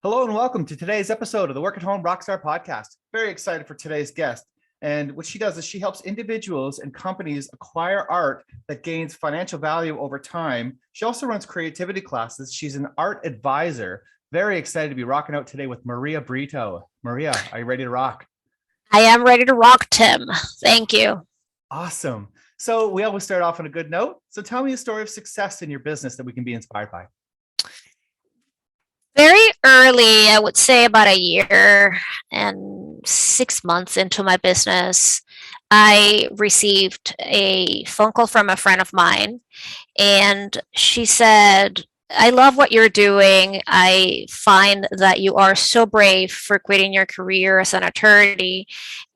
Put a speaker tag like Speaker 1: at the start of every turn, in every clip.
Speaker 1: Hello and welcome to today's episode of the Work at Home Rockstar Podcast. Very excited for today's guest. And what she does is she helps individuals and companies acquire art that gains financial value over time. She also runs creativity classes. She's an art advisor. Very excited to be rocking out today with Maria Brito. Maria, are you ready to rock?
Speaker 2: I am ready to rock, Tim. Thank you.
Speaker 1: Awesome. So we always start off on a good note. So tell me a story of success in your business that we can be inspired by.
Speaker 2: Very early, I would say about a year and 6 months into my business, I received a phone call from a friend of mine, and she said, I love what you're doing. I find that you are so brave for quitting your career as an attorney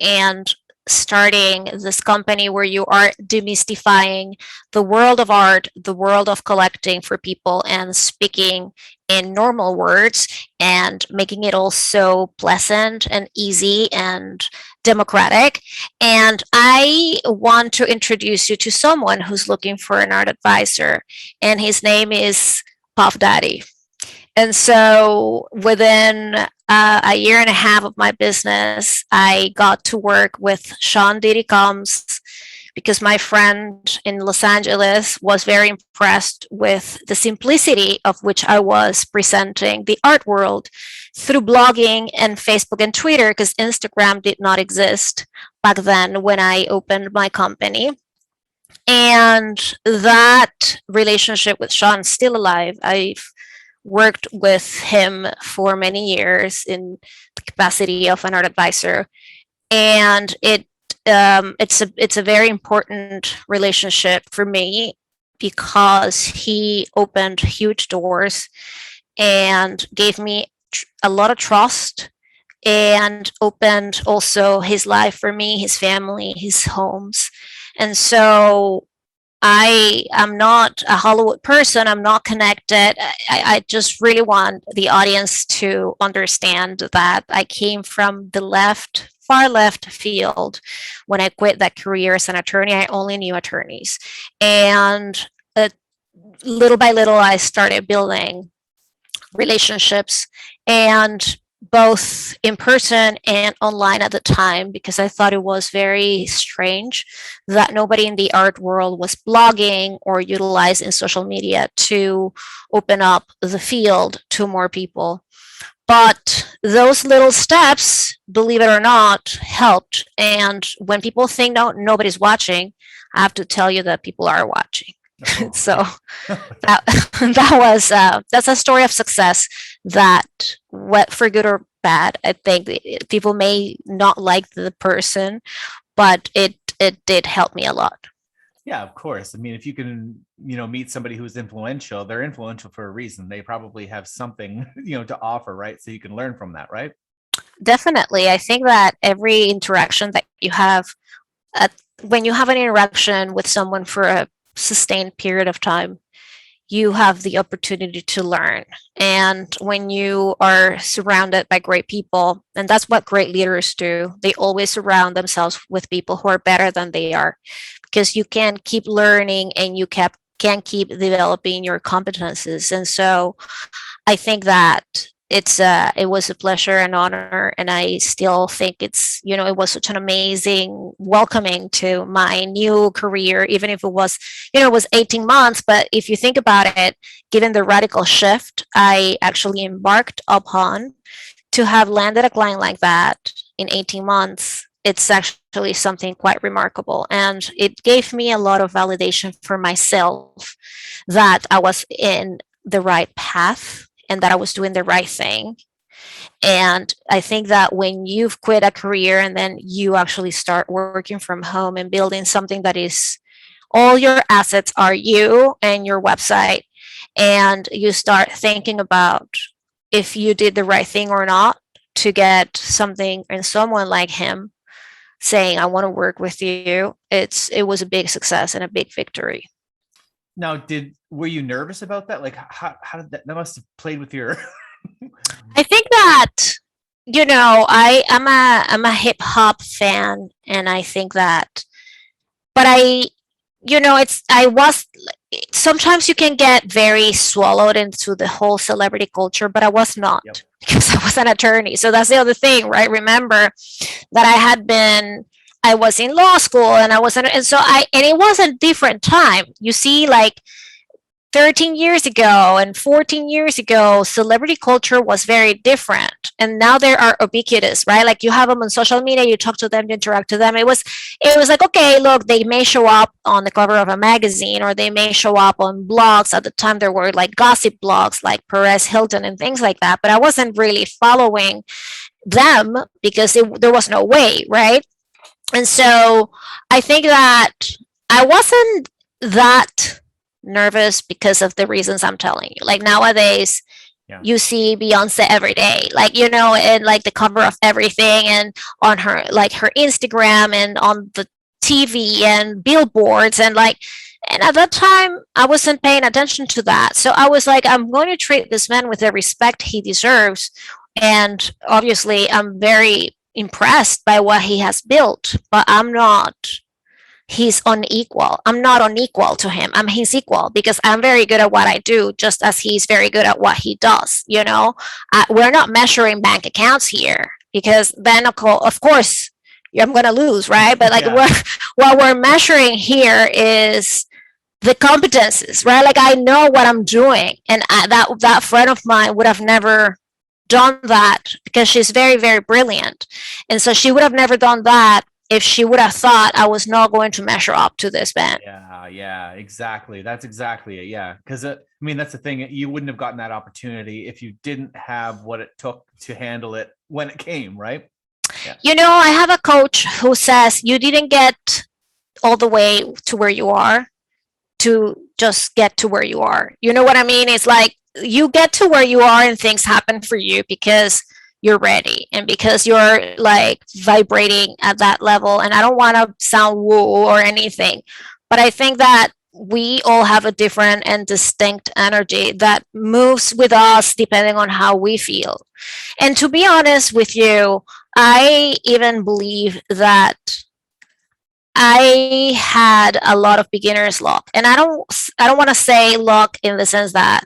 Speaker 2: and starting this company where you are demystifying the world of art, the world of collecting for people, and speaking in normal words and making it all so pleasant and easy and democratic. And I want to introduce you to someone who's looking for an art advisor, and his name is Puff Daddy. And so within a year and a half of my business, I got to work with Sean Diddy Combs because my friend in Los Angeles was very impressed with the simplicity of which I was presenting the art world through blogging and Facebook and Twitter, because Instagram did not exist back then when I opened my company. And that relationship with Sean is still alive. I've worked with him for many years in the capacity of an art advisor, and it's a very important relationship for me because he opened huge doors and gave me a lot of trust and opened also his life for me, his family, his homes. And so I am not a Hollywood person. I'm not connected. I just really want the audience to understand that I came from the left, far left field. When I quit that career as an attorney, I only knew attorneys. And little by little, I started building relationships, and both in person and online at the time, because I thought it was very strange that nobody in the art world was blogging or utilizing social media to open up the field to more people. But those little steps, believe it or not, helped. And when people think nobody's watching, I have to tell you that people are watching.
Speaker 1: Oh,
Speaker 2: So
Speaker 1: yeah.
Speaker 2: that that's a story of success that, what for good or bad, I think people may not like the person, but it did help me a lot.
Speaker 1: Yeah, of course. I mean, if you can, meet somebody who's influential, they're influential for a reason. They probably have something, to offer, right? So you can learn from that, right?
Speaker 2: Definitely, I think that every interaction that you have, uh, when you have an interaction with someone for a sustained period of time, you have the opportunity to learn. And when you are surrounded by great people, and that's what great leaders do, they always surround themselves with people who are better than they are, because you can keep learning and can keep developing your competences. And so I think that it was a pleasure and honor, and I still think it was such an amazing welcoming to my new career, even if it was 18 months. But if you think about it, given the radical shift I actually embarked upon, to have landed a client like that in 18 months, it's actually something quite remarkable. And it gave me a lot of validation for myself that I was in the right path and that I was doing the right thing. And I think that when you've quit a career and then you actually start working from home and building something that is, all your assets are you and your website, and you start thinking about if you did the right thing or not to get something and someone like him saying, I want to work with you, it was a big success and a big victory.
Speaker 1: Now, were you nervous about that? Like, how did that must have played with your?
Speaker 2: I think that, I'm a hip hop fan, and I think that, but it's I was sometimes you can get very swallowed into the whole celebrity culture, but I was
Speaker 1: Yep.
Speaker 2: not because I was an attorney. So that's the other thing, right? Remember that I was in law school and and it was a different time. You see, like 13 years ago and 14 years ago, celebrity culture was very different. And now they are ubiquitous, right? Like you have them on social media, you talk to them, you interact to them. It was like, okay, look, they may show up on the cover of a magazine or they may show up on blogs. At the time, there were like gossip blogs like Perez Hilton and things like that. But I wasn't really following them because there was no way, right? And so I think that I wasn't that nervous because of the reasons I'm telling you. Like nowadays,
Speaker 1: Yeah.
Speaker 2: you see Beyonce every day, like, in like the cover of everything and on her Instagram and on the TV and billboards and at that time I wasn't paying attention to that. So I was like, I'm going to treat this man with the respect he deserves. And obviously I'm very impressed by what he has built, but he's unequal. I'm not unequal to him. I'm his equal because I'm very good at what I do, just as he's very good at what he does. We're not measuring bank accounts here because then, of course, I'm going to lose, right? But like,
Speaker 1: Yeah.
Speaker 2: what we're measuring here is the competences, right? Like, I know what I'm doing, and that friend of mine would have never done that because she's very, very brilliant, and so she would have never done that if she would have thought I was not going to measure up to this man.
Speaker 1: Yeah, yeah, exactly. That's exactly it. Yeah, because I mean, that's the thing. You wouldn't have gotten that opportunity if you didn't have what it took to handle it when it came, right? Yeah.
Speaker 2: I have a coach who says you didn't get all the way to where you are to just get to where you are. You know what I mean? It's like you get to where you are and things happen for you because you're ready and because you're like vibrating at that level. And I don't want to sound woo or anything, but I think that we all have a different and distinct energy that moves with us depending on how we feel. And to be honest with you, I even believe that I had a lot of beginner's luck. And I don't want to say luck in the sense that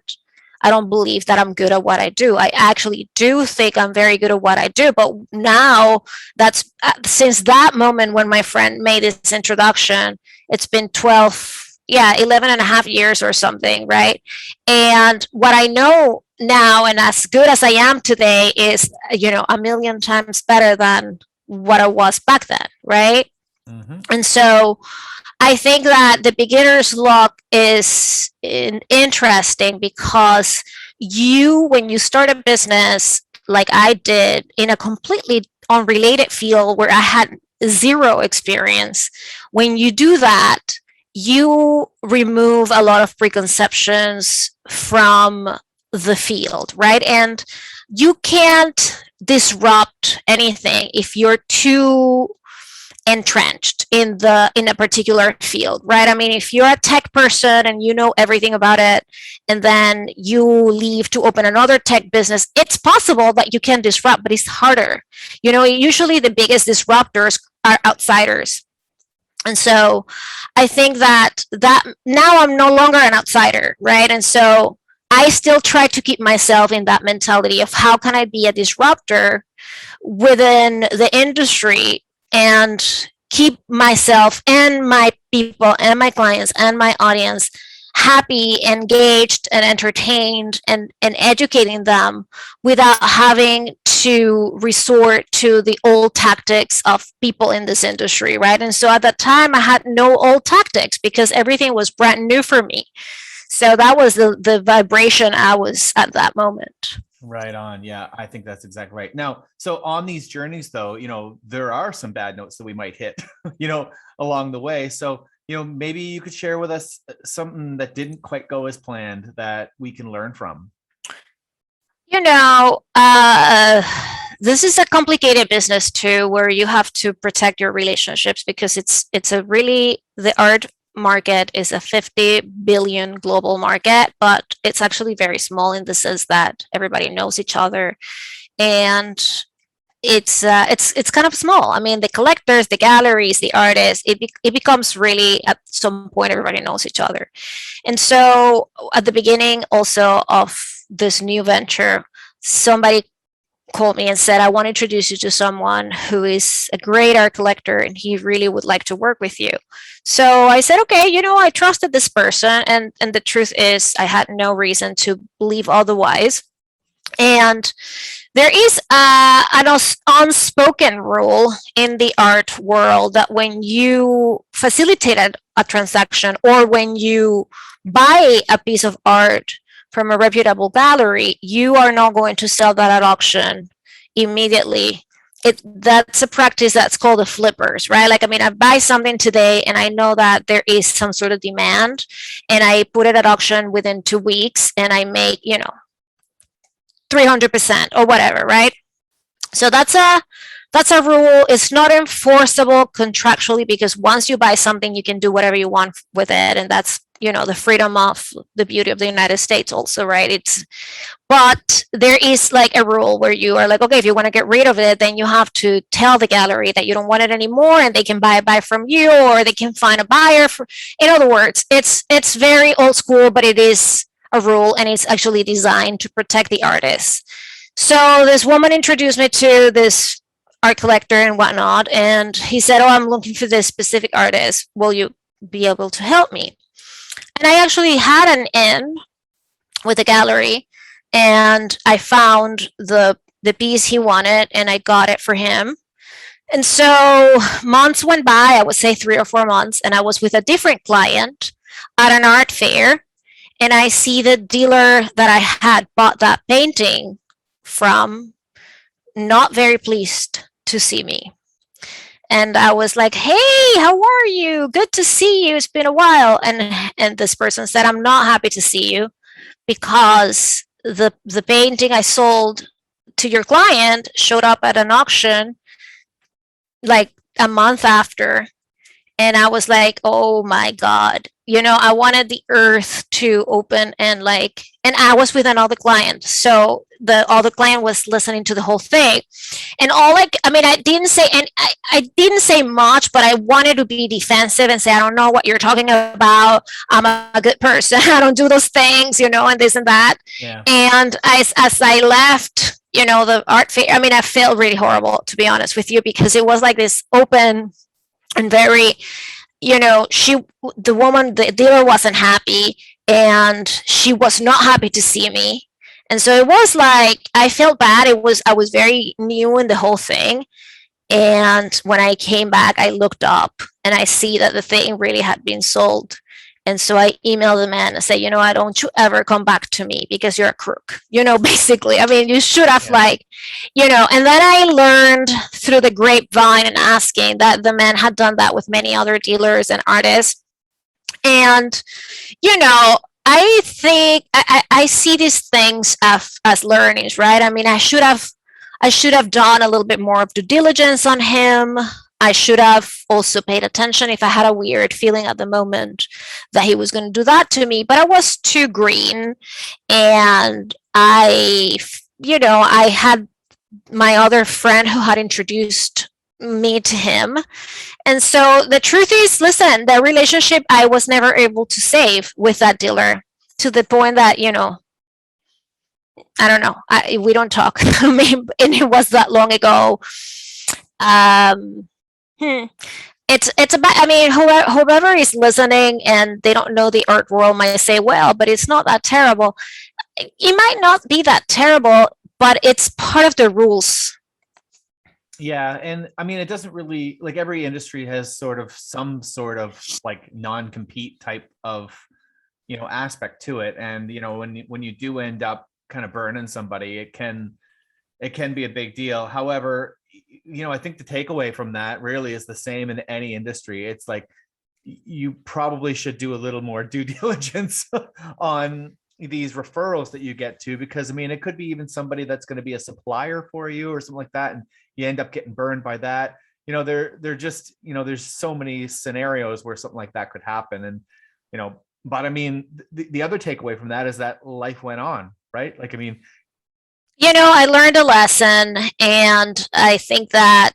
Speaker 2: I don't believe that I'm good at what I do. I actually do think I'm very good at what I do. But now that's since that moment when my friend made this introduction, it's been 12, yeah, 11 and a half years or something, right? And what I know now and as good as I am today is, a million times better than what I was back then, right?
Speaker 1: Mm-hmm.
Speaker 2: And so I think that the beginner's luck is interesting because when you start a business like I did in a completely unrelated field where I had zero experience, when you do that, you remove a lot of preconceptions from the field, right? And you can't disrupt anything if you're too entrenched in a particular field, right? I mean, if you're a tech person and you know everything about it and then you leave to open another tech business, it's possible that you can disrupt, but it's harder. Usually the biggest disruptors are outsiders. And so I think that now I'm no longer an outsider, right? And so I still try to keep myself in that mentality of how can I be a disruptor within the industry and keep myself and my people and my clients and my audience happy, engaged, and entertained and educating them without having to resort to the old tactics of people in this industry, right? And so at that time, I had no old tactics because everything was brand new for me. So that was the vibration I was at that moment.
Speaker 1: Right on. Yeah, I think that's exactly right. Now, so on these journeys, though, there are some bad notes that we might hit, along the way. So, maybe you could share with us something that didn't quite go as planned that we can learn from.
Speaker 2: This is a complicated business too, where you have to protect your relationships because the art market is a 50 billion global market, but it's actually very small in the sense that everybody knows each other. And it's kind of small. I mean, the collectors, the galleries, the artists, it becomes really, at some point, everybody knows each other. And so at the beginning also of this new venture, somebody called me and said, I want to introduce you to someone who is a great art collector and he really would like to work with you. So I said, okay, I trusted this person. And the truth is, I had no reason to believe otherwise. And there is an unspoken rule in the art world that when you facilitate a transaction, or when you buy a piece of art from a reputable gallery, you are not going to sell that at auction immediately. That's a practice that's called the flippers, right? Like, I mean, I buy something today and I know that there is some sort of demand, and I put it at auction within 2 weeks and I make, 300% or whatever, right? So that's a rule. It's not enforceable contractually, because once you buy something, you can do whatever you want with it, and that's the freedom of the beauty of the United States also, right? But there is like a rule where you are like, okay, if you want to get rid of it, then you have to tell the gallery that you don't want it anymore, and they can buy it back from you, or they can find a buyer for. In other words, it's very old school, but it is a rule, and it's actually designed to protect the artists. So this woman introduced me to this art collector and whatnot, and he said, oh, I'm looking for this specific artist, will you be able to help me? And I actually had an in with the gallery, and I found the piece he wanted, and I got it for him. And so months went by, I would say 3 or 4 months, and I was with a different client at an art fair, and I see the dealer that I had bought that painting from not very pleased to see me. And I was like, hey, how are you? Good to see you. It's been a while. And this person said, I'm not happy to see you, because the painting I sold to your client showed up at an auction like a month after. And I was like, oh my God. I wanted the earth to open, and I was with another client. So the other client was listening to the whole thing. And I didn't say, and I didn't say much, but I wanted to be defensive and say, I don't know what you're talking about. I'm a good person. I don't do those things, and this and that.
Speaker 1: Yeah.
Speaker 2: And as I left, the art fair, I felt really horrible, to be honest with you, because it was like this open and very, the dealer wasn't happy, and she was not happy to see me. And so it was like, I felt bad. I was very new in the whole thing. And when I came back, I looked up and I see that the thing really had been sold. And so I emailed the man and said, I don't you ever come back to me, because you're a crook, basically. You should have and then I learned through the grapevine and asking that the man had done that with many other dealers and artists. And, I think I see these things as learnings, right? I should have done a little bit more of due diligence on him. I should have also paid attention if I had a weird feeling at the moment that he was going to do that to me. But I was too green, and I had my other friend who had introduced me to him. And so the truth is, listen, the relationship I was never able to save with that dealer, to the point that, I don't know, we don't talk. And it was that long ago. It's about, whoever is listening and they don't know the art world might say, well, but it's not that terrible. It might not be that terrible, but it's part of the rules.
Speaker 1: Yeah. And it doesn't really, like, every industry has some sort of like non-compete type of, aspect to it. And, when you do end up kind of burning somebody, it can be a big deal. However, I think the takeaway from that really is the same in any industry. It's like, you probably should do a little more due diligence on these referrals that you get to, because it could be even somebody that's going to be a supplier for you or something like that, and you end up getting burned by that. They're just, there's so many scenarios where something like that could happen. And but the other takeaway from that is that life went on, right? Like,
Speaker 2: I learned a lesson, and I think that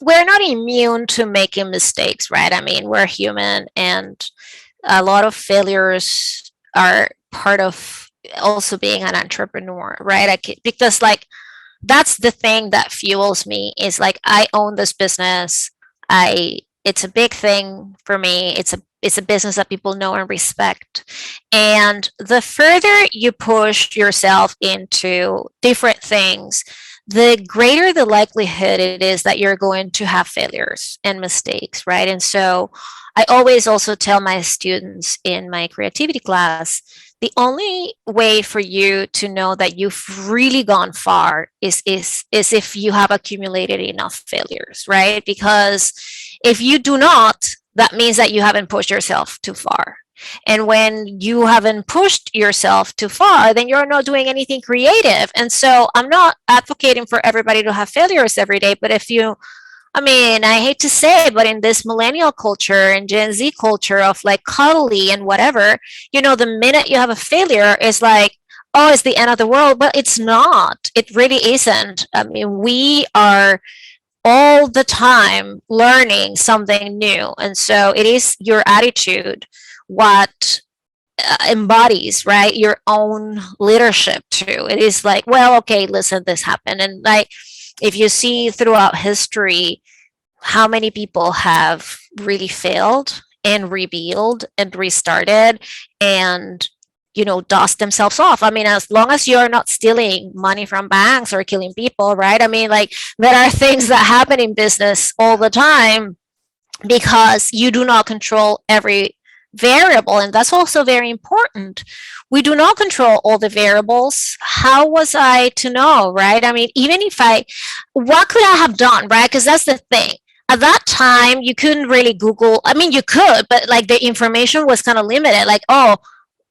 Speaker 2: we're not immune to making mistakes, right? I mean, we're human, and a lot of failures are part of also being an entrepreneur, right? Because like that's the thing that fuels me is like I own this business. I It's a big thing for me. It's a business that people know and respect. And the further you push yourself into different things, the greater the likelihood it is that you're going to have failures and mistakes, right? And so I always also tell my students in my creativity class, the only way for you to know that you've really gone far is if you have accumulated enough failures, right? Because if you do not, that means that you haven't pushed yourself too far. And when you haven't pushed yourself too far, then you're not doing anything creative. And so I'm not advocating for everybody to have failures every day, but if you I mean, I hate to say it, but in this millennial culture and Gen Z culture of like cuddly and whatever, the minute you have a failure, it's like, oh, it's the end of the world. But it's not. It really isn't. I mean, we are all the time learning something new. And so it is your attitude what embodies, right, your own leadership too. It is like, well, okay, listen, this happened. And like, if you see throughout history, how many people have really failed and rebuilt and restarted and dust themselves off. I mean, as long as you're not stealing money from banks or killing people, right? I mean, like there are things that happen in business all the time because you do not control every variable, and that's also very important. We do not control all the variables. How was I to know, right? I mean, even if what could I have done, right? Because that's the thing. At that time, you couldn't really Google. I mean, you could, but like the information was kind of limited. Like, oh,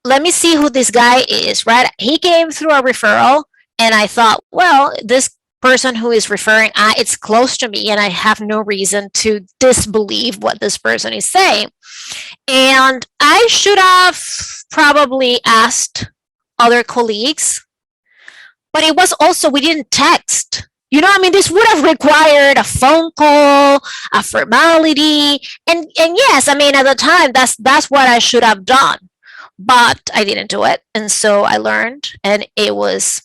Speaker 2: let me see who this guy is, right? He came through a referral, and I thought, well, this person who is referring, it's close to me, and I have no reason to disbelieve what this person is saying. And I should have probably asked other colleagues, but it was also, we didn't text. I mean, this would have required a phone call, a formality. And yes, I mean, at the time, that's what I should have done. But I didn't do it. And so I learned, and it was,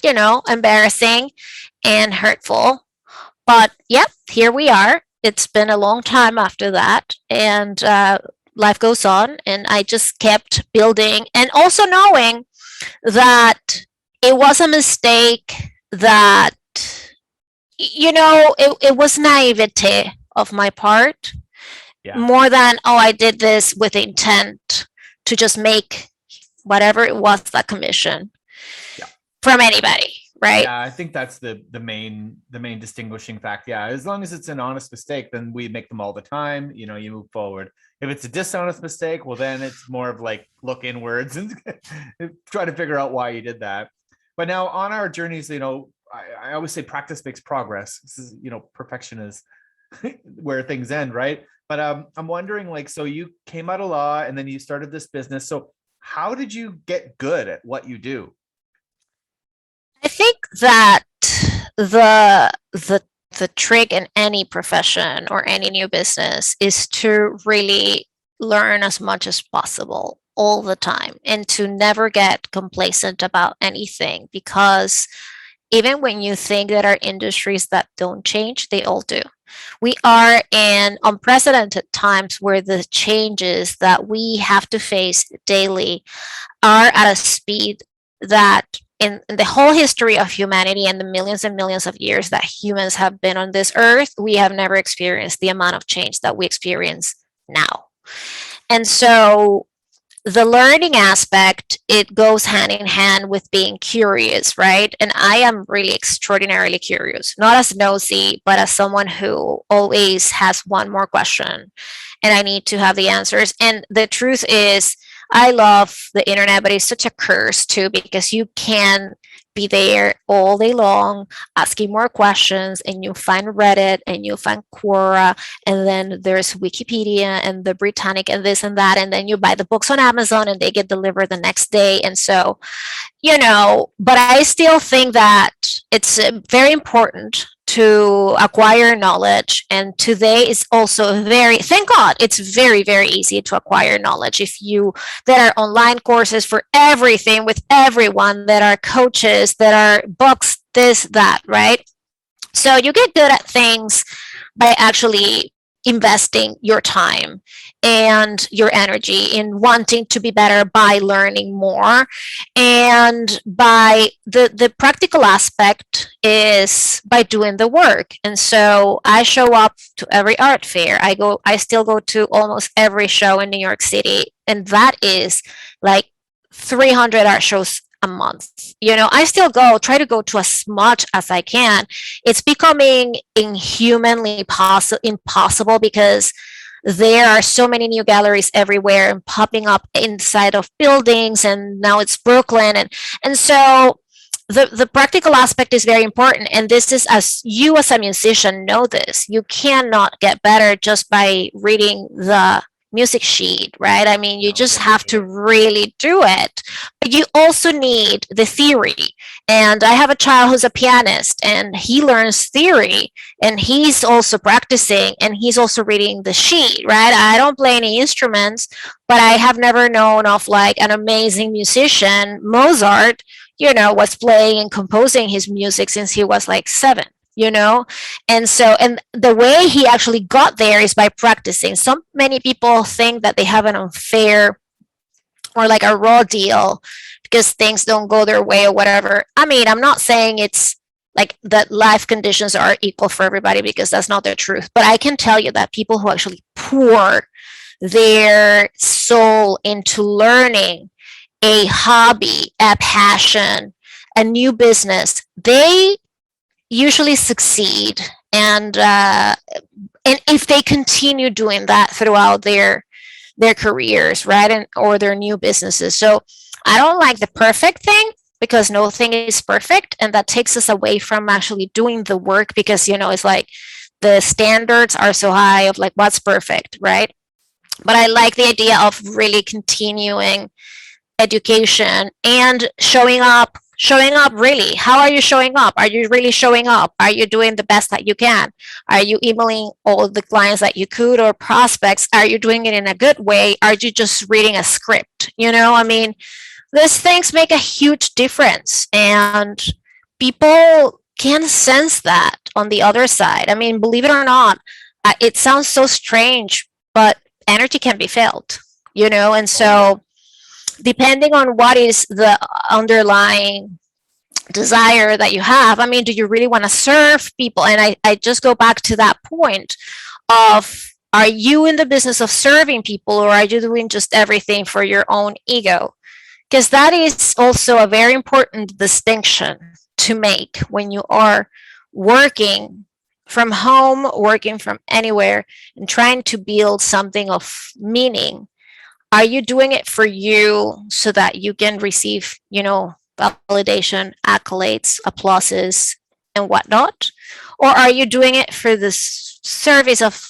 Speaker 2: embarrassing and hurtful. But yep, here we are. It's been a long time after that. And life goes on, and I just kept building, and also knowing that it was a mistake, that it was naivete of my part,
Speaker 1: Yeah.
Speaker 2: more than, oh, I did this with intent to just make whatever it was, that commission
Speaker 1: Yeah.
Speaker 2: from anybody, right?
Speaker 1: Yeah, I think that's the main distinguishing fact. Yeah, as long as it's an honest mistake, then we make them all the time. You move forward. If it's a dishonest mistake, well, then it's more of like look inwards and try to figure out why you did that. But now on our journeys, I always say practice makes progress. This is, perfection is where things end, right? But I'm wondering, like, so you came out of law and then you started this business. So how did you get good at what you do?
Speaker 2: I think that the trick in any profession or any new business is to really learn as much as possible all the time, and to never get complacent about anything, because even when you think there are industries that don't change, they all do. We are in unprecedented times where the changes that we have to face daily are at a speed that in the whole history of humanity and the millions and millions of years that humans have been on this earth, we have never experienced the amount of change that we experience now. And so the learning aspect, it goes hand in hand with being curious, right? And I am really extraordinarily curious, not as nosy, but as someone who always has one more question, and I need to have the answers. And the truth is, I love the internet, but it's such a curse too, because you can be there all day long asking more questions, and you find Reddit and you find Quora, and then there's Wikipedia and the Britannic and this and that, and then you buy the books on Amazon and they get delivered the next day. And so, but I still think that it's very important to acquire knowledge. And today is also thank God, it's very, very easy to acquire knowledge. There are online courses for everything with everyone, that are coaches, that are books, this, that, right? So you get good at things by actually investing your time and your energy in wanting to be better by learning more. And by the practical aspect is by doing the work. And so I show up to every art fair. I still go to almost every show in New York City, and that is like 300 art shows a month. I still try to go to as much as I can. It's becoming inhumanly impossible, because there are so many new galleries everywhere and popping up inside of buildings, and now it's Brooklyn. And so the practical aspect is very important. And this is, as a musician know this, you cannot get better just by reading the music sheet, right? I mean, you just have to really do it. But you also need the theory. And I have a child who's a pianist, and he learns theory, and he's also practicing, and he's also reading the sheet, right? I don't play any instruments, but I have never known of like an amazing musician. Mozart, was playing and composing his music since he was like 7. And the way he actually got there is by practicing. So many people think that they have an unfair or like a raw deal because things don't go their way or whatever. I mean, I'm not saying it's like that life conditions are equal for everybody, because that's not the truth. But I can tell you that people who actually pour their soul into learning a hobby, a passion, a new business, they usually succeed. And if they continue doing that throughout their careers, right, or their new businesses. So I don't like the perfect thing, because no thing is perfect, and that takes us away from actually doing the work, because it's like the standards are so high of like what's perfect, right? But I like the idea of really continuing education and showing up. Really, how are you showing up? Are you really showing up? Are you doing the best that you can? Are you emailing all the clients that you could, or prospects? Are you doing it in a good way? Are you just reading a script? I mean, these things make a huge difference, and people can sense that on the other side. I mean, believe it or not, it sounds so strange, but energy can be felt, and so depending on what is the underlying desire that you have. I mean, do you really want to serve people? And I just go back to that point of, are you in the business of serving people, or are you doing just everything for your own ego? Because that is also a very important distinction to make when you are working from home, working from anywhere, and trying to build something of meaning. Are you doing it for you so that you can receive, validation, accolades, applauses, and whatnot? Or are you doing it for the service of,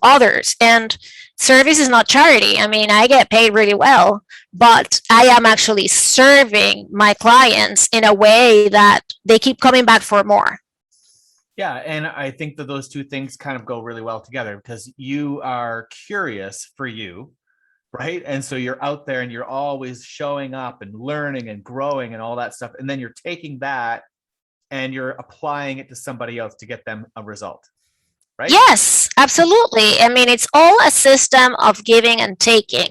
Speaker 2: others? And service is not charity. I mean, I get paid really well, but I am actually serving my clients in a way that they keep coming back for more.
Speaker 1: Yeah, and I think that those two things kind of go really well together, because you are curious for you, right? And so you're out there and you're always showing up and learning and growing and all that stuff. And then you're taking that and you're applying it to somebody else to get them a result, right?
Speaker 2: Yes, absolutely. I mean, it's all a system of giving and taking.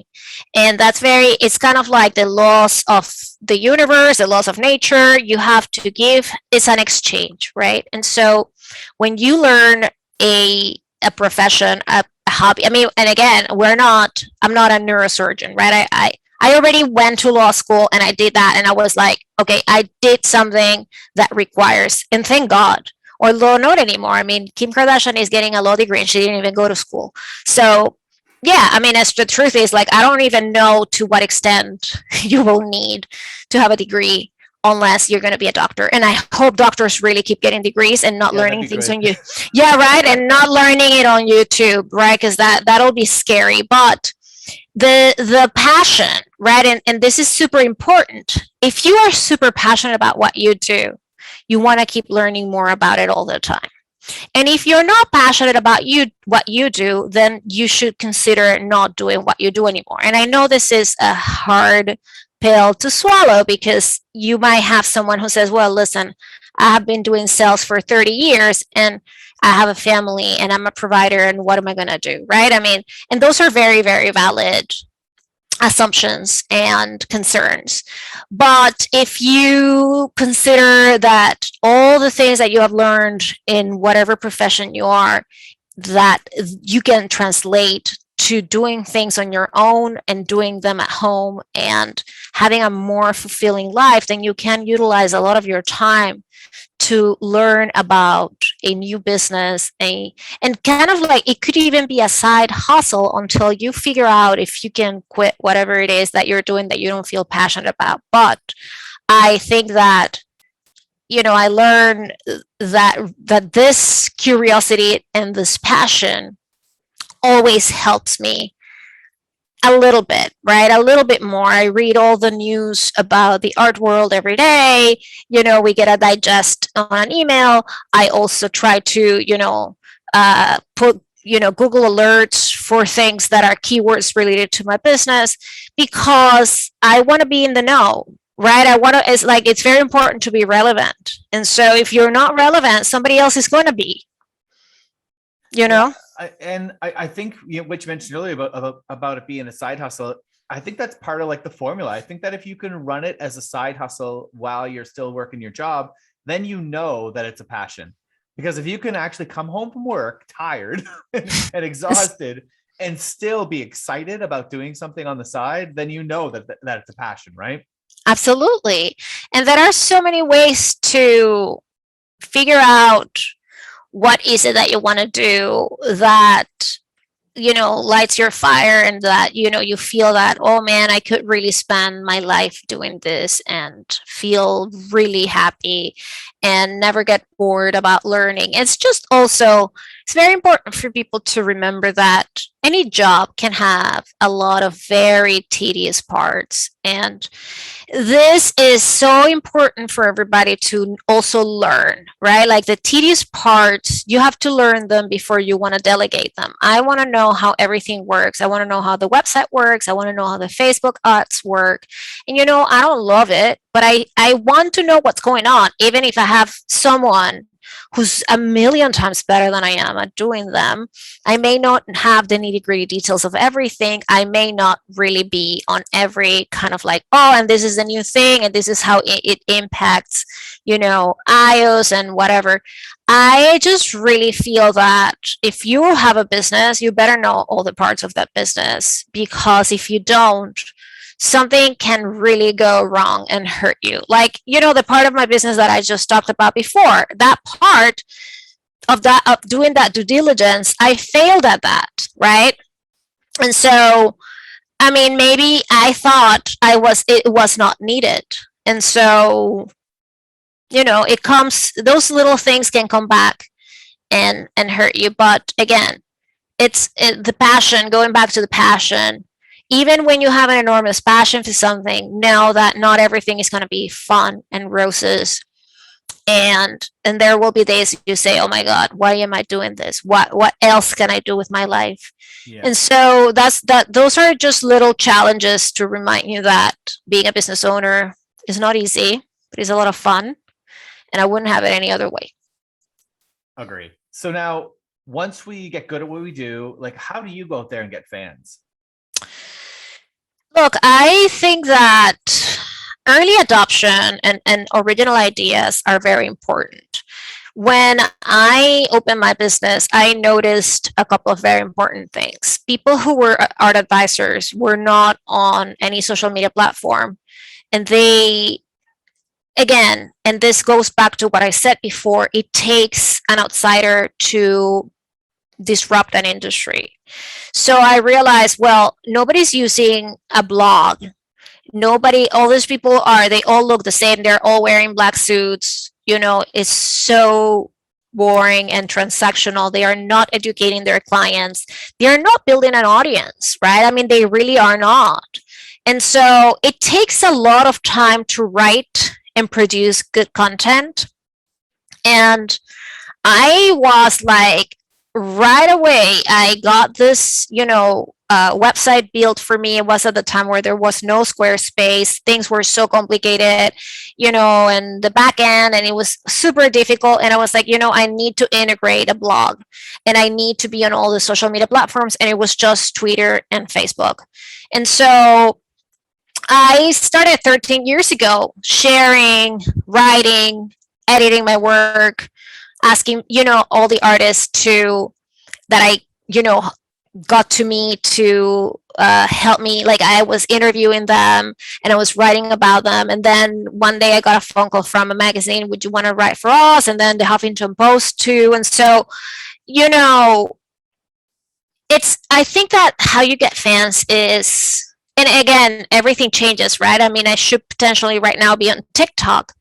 Speaker 2: And it's kind of like the laws of the universe, the laws of nature. You have to give, it's an exchange, right? And so when you learn a profession, a hobby, I mean, and again, I'm not a neurosurgeon, right? I already went to law school and I did that, and I was like, okay, I did something that requires, and thank God, although not anymore. I mean, Kim Kardashian is getting a law degree and she didn't even go to school. So yeah, I mean, as the truth is, like, I don't even know to what extent you will need to have a degree unless you're going to be a doctor. And I hope doctors really keep getting degrees and not
Speaker 1: Yeah, that'd
Speaker 2: learning
Speaker 1: be
Speaker 2: things
Speaker 1: great.
Speaker 2: on you. Yeah, right. And not learning it on YouTube, right? Because that'll be scary. But the passion, right? And this is super important. If you are super passionate about what you do, you want to keep learning more about it all the time. And if you're not passionate about what you do, then you should consider not doing what you do anymore. And I know this is a hard pill to swallow because you might have someone who says, well, listen, I have been doing sales for 30 years and I have a family and I'm a provider and what am I going to do? Right? I mean, and those are very, very valid assumptions and concerns. But if you consider that all the things that you have learned in whatever profession you are, that you can translate to doing things on your own and doing them at home and having a more fulfilling life, then you can utilize a lot of your time to learn about a new business, and kind of like it could even be a side hustle until you figure out if you can quit whatever it is that you're doing that you don't feel passionate about. But I think that I learned that this curiosity and this passion always helps me a little bit, right? A little bit more. I read all the news about the art world every day. We get a digest on an email. I also try to, put, Google alerts for things that are keywords related to my business because I want to be in the know, right? It's very important to be relevant. And so if you're not relevant, somebody else is going to be, you
Speaker 1: Yeah,
Speaker 2: know?
Speaker 1: I think what you mentioned earlier about it being a side hustle. I think that's part of like the formula. I think that if you can run it as a side hustle while you're still working your job, then you know that it's a passion. Because if you can actually come home from work tired and exhausted and still be excited about doing something on the side, then you know that it's a passion, right?
Speaker 2: Absolutely. And there are so many ways to figure out what is it that you want to do that lights your fire, and that you feel that, oh man, I could really spend my life doing this and feel really happy and never get bored about learning. It's very important for people to remember that any job can have a lot of very tedious parts, and this is so important for everybody to also learn, right? Like the tedious parts, you have to learn them before you want to delegate them. I want to know how everything works. I want to know how the website works. I want to know how the Facebook ads work. And I don't love it, but I want to know what's going on, even if I have someone who's a million times better than I am at doing them. I may not have the nitty gritty details of everything. I may not really be on every kind of like, oh, and this is a new thing, and this is how it impacts, iOS and whatever. I just really feel that if you have a business, you better know all the parts of that business, because if you don't, something can really go wrong and hurt you. Like, the part of my business that I just talked about before, that part of doing that due diligence, I failed at that, right? And so, I mean, maybe I thought it was not needed. And so, those little things can come back and hurt you. But again, the passion, going back to the passion. Even when you have an enormous passion for something, know that not everything is going to be fun and roses. And there will be days you say, oh my God, why am I doing this? What else can I do with my life?
Speaker 1: Yeah.
Speaker 2: And so those are just little challenges to remind you that being a business owner is not easy, but it's a lot of fun. And I wouldn't have it any other way.
Speaker 1: Agree. So now, once we get good at what we do, like, how do you go out there and get fans?
Speaker 2: Look, I think that early adoption and original ideas are very important. When I opened my business, I noticed a couple of very important things. People who were art advisors were not on any social media platform. And again, and this goes back to what I said before, it takes an outsider to disrupt an industry. So I realized, well, nobody's using a blog. Nobody, all these people they all look the same. They're all wearing black suits. It's so boring and transactional. They are not educating their clients. They are not building an audience, right? I mean, they really are not. And so it takes a lot of time to write and produce good content. And I was like, right away, I got this, website built for me. It was at the time where there was no Squarespace. Things were so complicated, and the back end, and it was super difficult. And I was like, I need to integrate a blog and I need to be on all the social media platforms. And it was just Twitter and Facebook. And so I started 13 years ago sharing, writing, editing my work, asking, all the artists that I, got to me to help me. Like, I was interviewing them and I was writing about them. And then one day I got a phone call from a magazine. Would you want to write for us? And then the Huffington Post too. And so, I think that how you get fans is, and again, everything changes, right? I mean, I should potentially right now be on TikTok,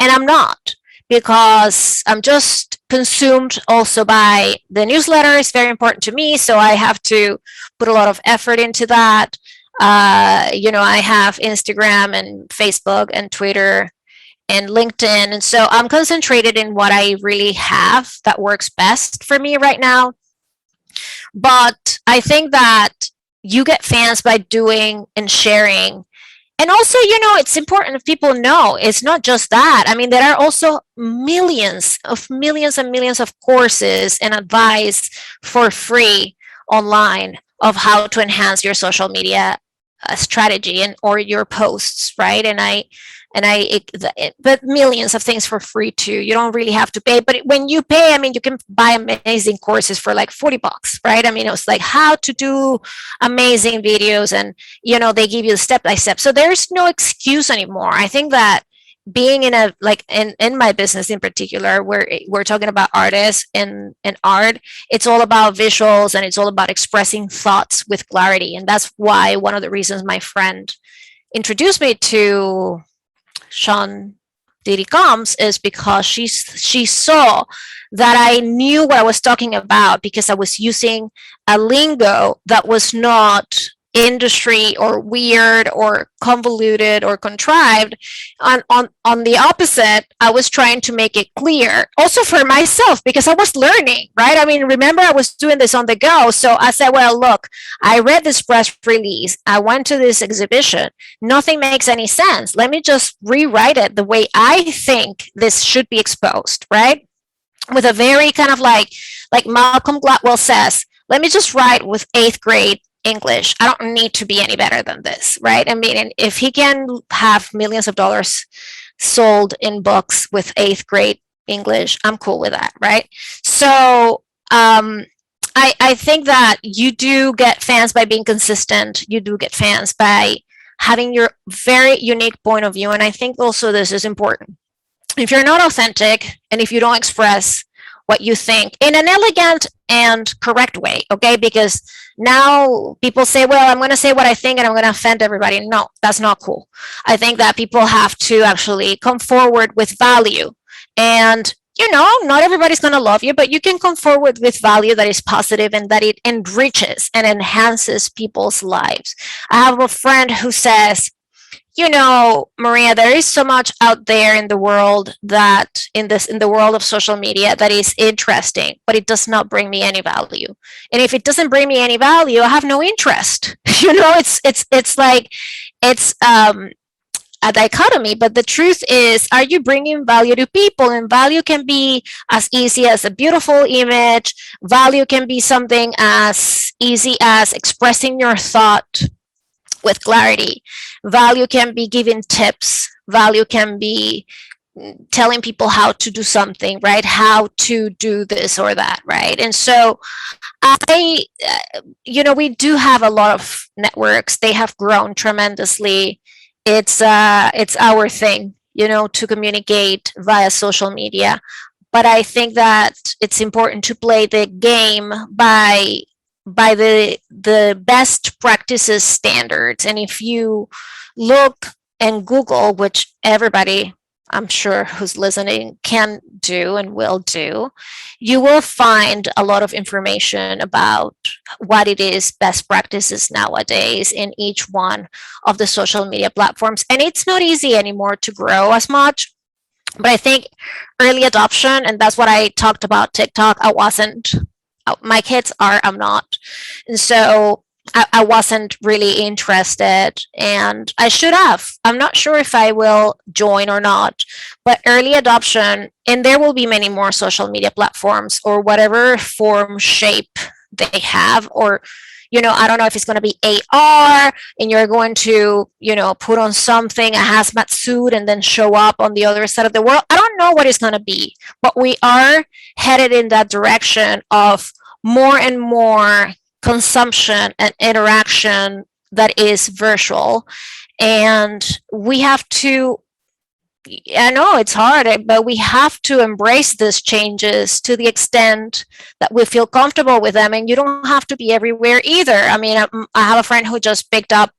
Speaker 2: and I'm not, because I'm just consumed also by the newsletter. Is very important to me, so I have to put a lot of effort into that. I have Instagram and Facebook and Twitter and LinkedIn, and so I'm concentrated in what I really have that works best for me right now. But I think that you get fans by doing and sharing. And also, it's important if people know it's not just that. I mean, there are also millions and millions of courses and advice for free online of how to enhance your social media strategy or your posts, right? But millions of things for free too. You don't really have to pay, but when you pay, I mean, you can buy amazing courses for like $40, right? I mean, it was like how to do amazing videos, and they give you the step by step. So there's no excuse anymore. I think that being in my business in particular, where we're talking about artists and art, it's all about visuals and it's all about expressing thoughts with clarity. And that's why one of the reasons my friend introduced me to Sean Diddy Combs is because she saw that I knew what I was talking about, because I was using a lingo that was not industry or weird or convoluted or contrived. On the opposite, I was trying to make it clear also for myself, because I was learning, right? I mean, remember, I was doing this on the go. So I said, well, look, I read this press release, I went to this exhibition, nothing makes any sense. Let me just rewrite it the way I think this should be exposed, right? With a very kind of like Malcolm Gladwell says, let me just write with 8th grade English. I don't need to be any better than this, right? I mean, and if he can have millions of dollars sold in books with 8th grade English, I'm cool with that, right? So I think that you do get fans by being consistent. You do get fans by having your very unique point of view. And I think also this is important. If you're not authentic and if you don't express what you think in an elegant and correct way, okay? Because now people say, well, I'm going to say what I think and I'm going to offend everybody. No, that's not cool. I think that people have to actually come forward with value. And, not everybody's going to love you, but you can come forward with value that is positive and that it enriches and enhances people's lives. I have a friend who says, Maria, there is so much out there in the world that in the world of social media that is interesting, but it does not bring me any value. And if it doesn't bring me any value, I have no interest. It's like it's a dichotomy, but the truth is, are you bringing value to people? And value can be as easy as a beautiful image. Value can be something as easy as expressing your thought with clarity. Value can be giving tips. Value can be telling people how to do something, right? How to do this or that, right? And so we do have a lot of networks. They have grown tremendously. It's our thing, to communicate via social media. But I think that it's important to play the game by the best practices standards. And if you look and Google, which everybody, I'm sure, who's listening can do and will do, you will find a lot of information about what it is best practices nowadays in each one of the social media platforms. And it's not easy anymore to grow as much. But I think early adoption, and that's what I talked about TikTok. I wasn't, my kids are, I'm not. And so I wasn't really interested, and I should have. I'm not sure if I will join or not, but early adoption, and there will be many more social media platforms or whatever form, shape they have, or I don't know if it's going to be AR and you're going to, put on something, a hazmat suit, and then show up on the other side of the world. I don't know what it's going to be, but we are headed in that direction of more and more consumption and interaction that is virtual. And we have to, I know it's hard, but we have to embrace these changes to the extent that we feel comfortable with them. And you don't have to be everywhere either. I mean, I have a friend who just picked up,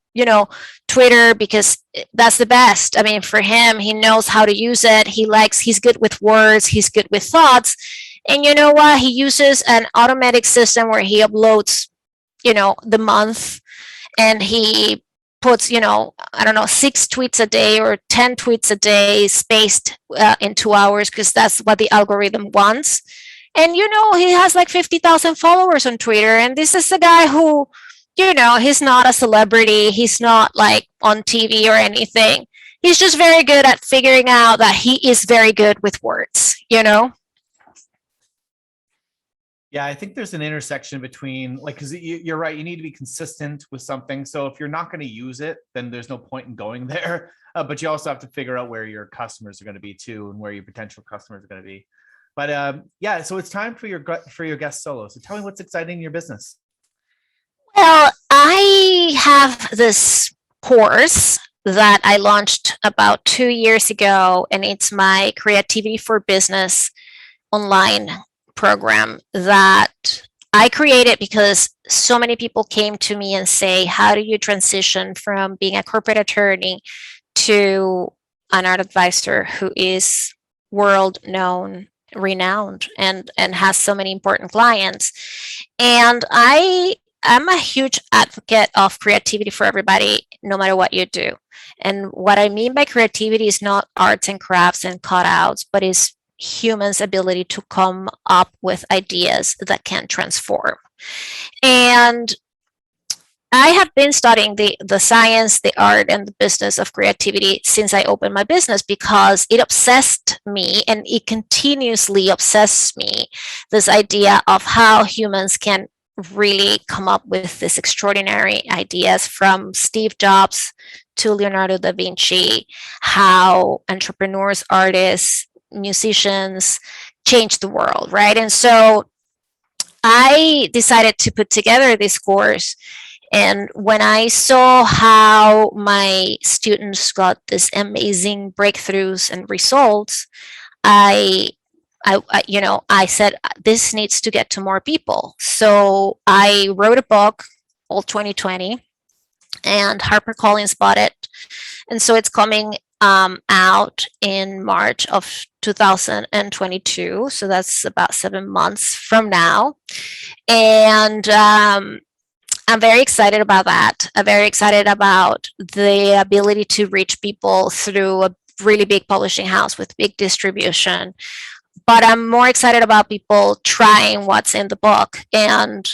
Speaker 2: Twitter because that's the best. I mean, for him, he knows how to use it. He's good with words, he's good with thoughts. And you know what? He uses an automatic system where he uploads, the month, and he puts, I don't know, 6 tweets a day or 10 tweets a day spaced in 2 hours because that's what the algorithm wants. And, he has like 50,000 followers on Twitter. And this is a guy who, he's not a celebrity. He's not like on TV or anything. He's just very good at figuring out that he is very good with words.
Speaker 1: Yeah, I think there's an intersection between because you're right, you need to be consistent with something. So if you're not going to use it, then there's no point in going there. But you also have to figure out where your customers are going to be too, and where your potential customers are going to be. But yeah, so it's time for your guest solo. So tell me what's exciting in your business.
Speaker 2: Well, I have this course that I launched about 2 years ago, and it's my Creativity for Business online program that I created because so many people came to me and say, how do you transition from being a corporate attorney to an art advisor who is world known, renowned, and has so many important clients? And I'm a huge advocate of creativity for everybody, no matter what you do. And what I mean by creativity is not arts and crafts and cutouts, but is humans' ability to come up with ideas that can transform. And I have been studying the science, the art, and the business of creativity since I opened my business because it obsessed me, and it continuously obsesses me, this idea of how humans can really come up with these extraordinary ideas, from Steve Jobs to Leonardo da Vinci, how entrepreneurs, artists, musicians change the world, right? And so I decided to put together this course. And when I saw how my students got these amazing breakthroughs and results, I said, this needs to get to more people. So I wrote a book, All 2020, and HarperCollins bought it. And so it's coming out in March of 2022. So that's about 7 months from now. And I'm very excited about that. I'm very excited about the ability to reach people through a really big publishing house with big distribution. But I'm more excited about people trying what's in the book. And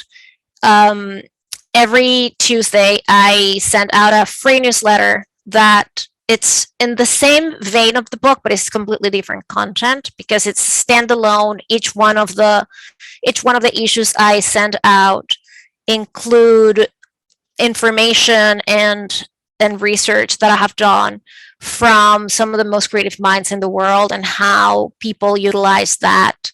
Speaker 2: every Tuesday, I send out a free newsletter that it's in the same vein of the book, but it's completely different content because it's standalone. Each one of the issues I send out include information and research that I have done from some of the most creative minds in the world and how people utilize that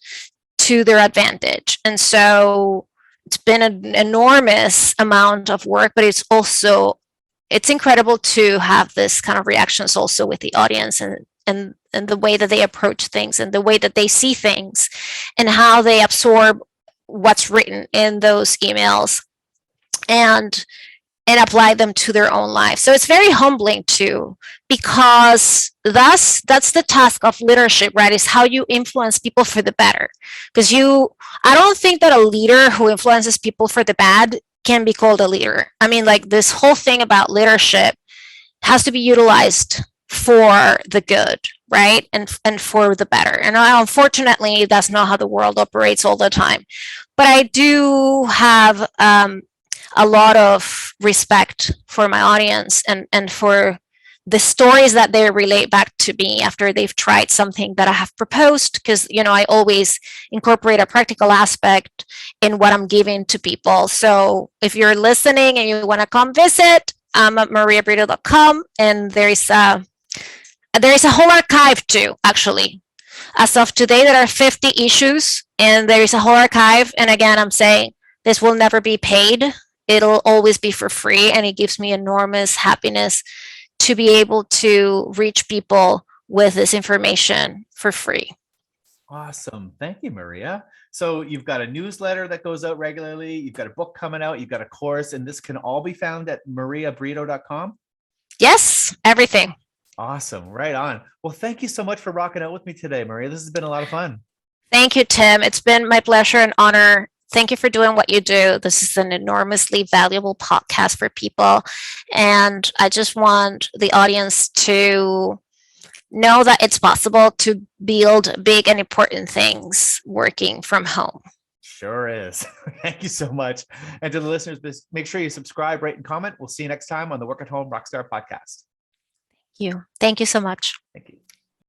Speaker 2: to their advantage. And so it's been an enormous amount of work, but it's incredible to have this kind of reactions also with the audience, and the way that they approach things and the way that they see things and how they absorb what's written in those emails. And and apply them to their own life. So it's very humbling too, because that's the task of leadership, right? Is how you influence people for the better. Because I don't think that a leader who influences people for the bad can be called a leader. I mean, like, this whole thing about leadership has to be utilized for the good, right? And for the better. And unfortunately, that's not how the world operates all the time. But I do have a lot of respect for my audience, and for the stories that they relate back to me after they've tried something that I have proposed, because I always incorporate a practical aspect in what I'm giving to people. So if you're listening and you want to come visit, I'm at mariabrito.com, and there is a whole archive too, actually. As of today, there are 50 issues, and there is a whole archive. And again, I'm saying this will never be paid. It'll always be for free, and it gives me enormous happiness to be able to reach people with this information for free.
Speaker 1: Awesome. Thank you, Maria. So you've got a newsletter that goes out regularly. You've got a book coming out. You've got a course, and this can all be found at mariabrito.com.
Speaker 2: Yes, everything.
Speaker 1: Awesome. Right on. Well, thank you so much for rocking out with me today, Maria. This has been a lot of fun.
Speaker 2: Thank you, Tim. It's been my pleasure and honor. Thank you for doing what you do. This is an enormously valuable podcast for people. And I just want the audience to know that it's possible to build big and important things working from home.
Speaker 1: Sure is. Thank you so much. And to the listeners, make sure you subscribe, rate, and comment. We'll see you next time on the Work at Home Rockstar podcast.
Speaker 2: Thank you so much.
Speaker 1: Thank you.